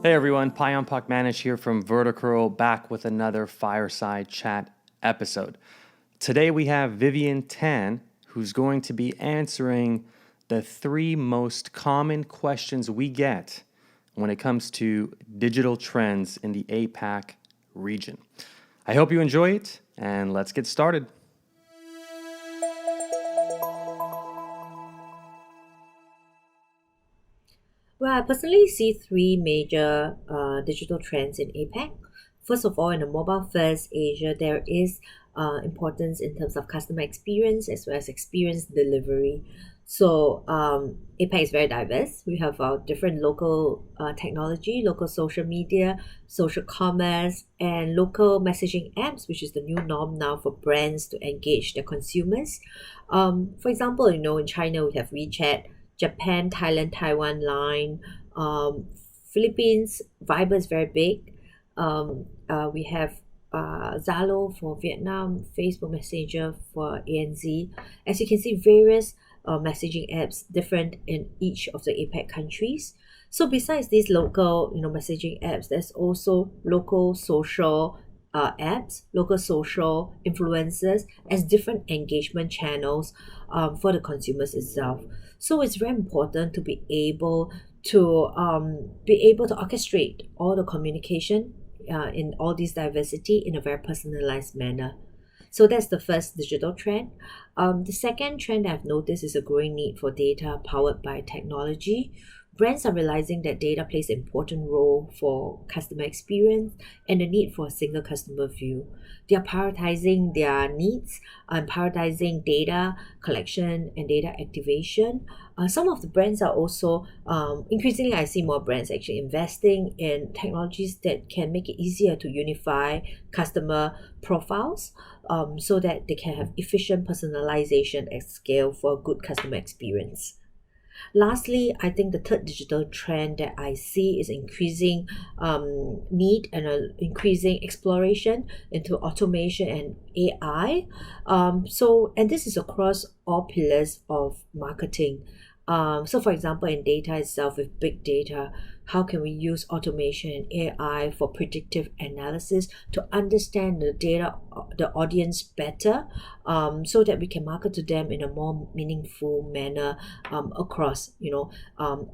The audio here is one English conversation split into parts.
Hey everyone, Payam Pakmanesh here from Verticurl, back with another Fireside chat episode. Today we have Vivien Tan, who's going to be answering the 3 most common questions we get when it comes to digital trends in the APAC region. I hope you enjoy it, and let's get started. Well, I personally see 3 major digital trends in APAC. First of all, in the mobile first Asia, there is importance in terms of customer experience as well as experience delivery. So APAC is very diverse. We have our different local technology, local social media, social commerce, and local messaging apps, which is the new norm now for brands to engage their consumers. For example, in China we have WeChat, Japan, Thailand, Taiwan Line, Philippines, Viber is very big. We have Zalo for Vietnam, Facebook Messenger for ANZ. As you can see, various messaging apps different in each of the APAC countries. So besides these local, messaging apps, there's also local social apps, local social influencers as different engagement channels for the consumers itself. So it's very important to be able to orchestrate all the communication in all this diversity in a very personalized manner. So that's the first digital trend. The second trend I've noticed is a growing need for data powered by technology. Brands are realizing that data plays an important role for customer experience and the need for a single customer view. They are prioritizing their needs and prioritizing data collection and data activation. Some of the brands are also increasingly, I see more brands actually investing in technologies that can make it easier to unify customer profiles so that they can have efficient personalization at scale for a good customer experience. Lastly, I think the third digital trend that I see is increasing need and increasing exploration into automation and AI. And this is across all pillars of marketing. So, for example, in data itself, with big data, how can we use automation and AI for predictive analysis to understand the data, the audience better, so that we can market to them in a more meaningful manner across,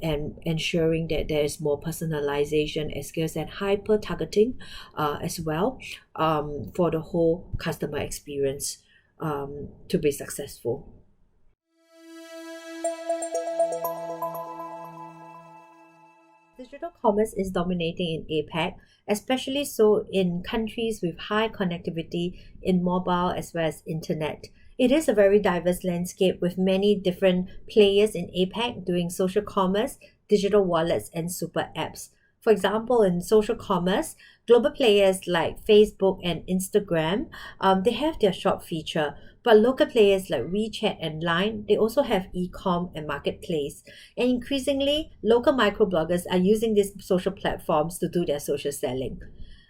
and ensuring that there is more personalization as well as hyper targeting as well for the whole customer experience to be successful. Digital commerce is dominating in APAC, especially so in countries with high connectivity in mobile as well as internet. It is a very diverse landscape with many different players in APAC doing social commerce, digital wallets, and super apps. For example, in social commerce, global players like Facebook and Instagram, they have their shop feature, but local players like WeChat and Line, they also have e-com and marketplace. And increasingly, local microbloggers are using these social platforms to do their social selling.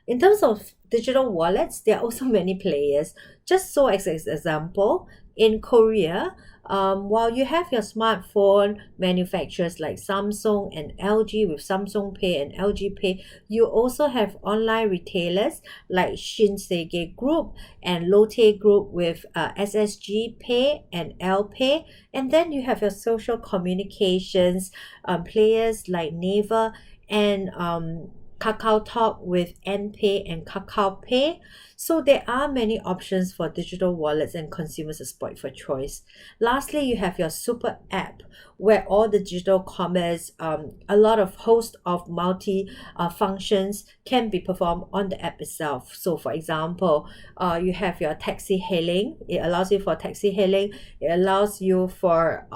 In terms of digital wallets, there are also many players. Just so as an example, in Korea, while you have your smartphone manufacturers like Samsung and LG with Samsung Pay and LG Pay, you also have online retailers like Shinsegae Group and Lotte Group with SSG Pay and L Pay. And then you have your social communications players like Naver and Kakao Talk with NPay and Kakao Pay. So there are many options for digital wallets and consumers are spoiled for choice. Lastly, you have your super app where all the digital commerce, a lot of host of multi functions can be performed on the app itself. So for example, you have your taxi hailing. It allows you for taxi hailing. It allows you for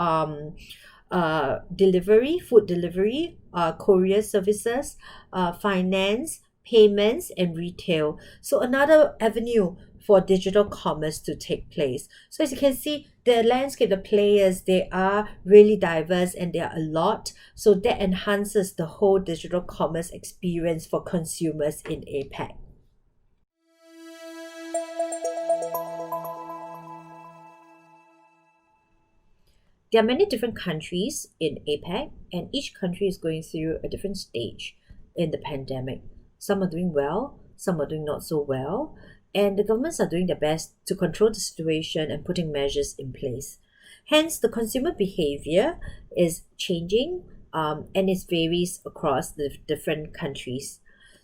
delivery, food delivery, courier services, finance, payments, and retail. So another avenue for digital commerce to take place. So as you can see, the landscape, the players, they are really diverse and they are a lot. So that enhances the whole digital commerce experience for consumers in APAC. There are many different countries in APAC, and each country is going through a different stage. in the pandemic. Some are doing well, some are doing not so well, and the governments are doing their best to control the situation and putting measures in place. Hence, the consumer behavior is changing, and it varies across the different countries.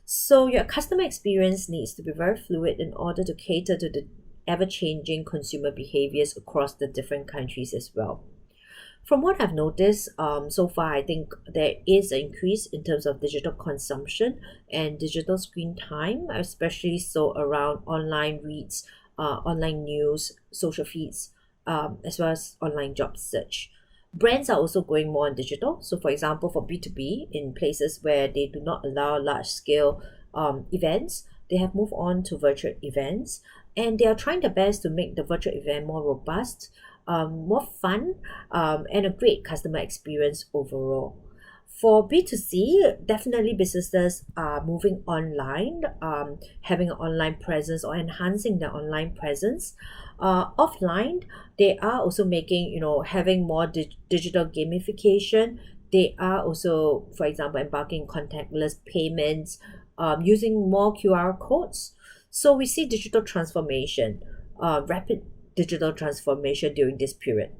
So your customer experience needs to be very fluid in order to cater to the ever-changing consumer behaviors across the different countries as well. From what I've noticed so far, I think there is an increase in terms of digital consumption and digital screen time, especially so around online reads, online news, social feeds, as well as online job search. Brands are also going more on digital. So, for example, for B2B, in places where they do not allow large scale events, they have moved on to virtual events, and they are trying their best to make the virtual event more robust, more fun, and a great customer experience overall. For B2C, definitely businesses are moving online, having an online presence or enhancing their online presence. Offline, they are also making, having more digital gamification. They are also, for example, embarking contactless payments, using more QR codes. So we see digital transformation, rapid digital transformation during this period.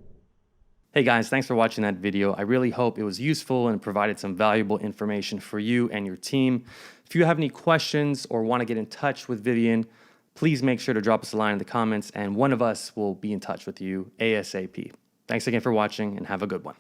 Hey guys, thanks for watching that video. I really hope it was useful and provided some valuable information for you and your team. If you have any questions or want to get in touch with Vivien, please make sure to drop us a line in the comments and one of us will be in touch with you ASAP. Thanks again for watching and have a good one.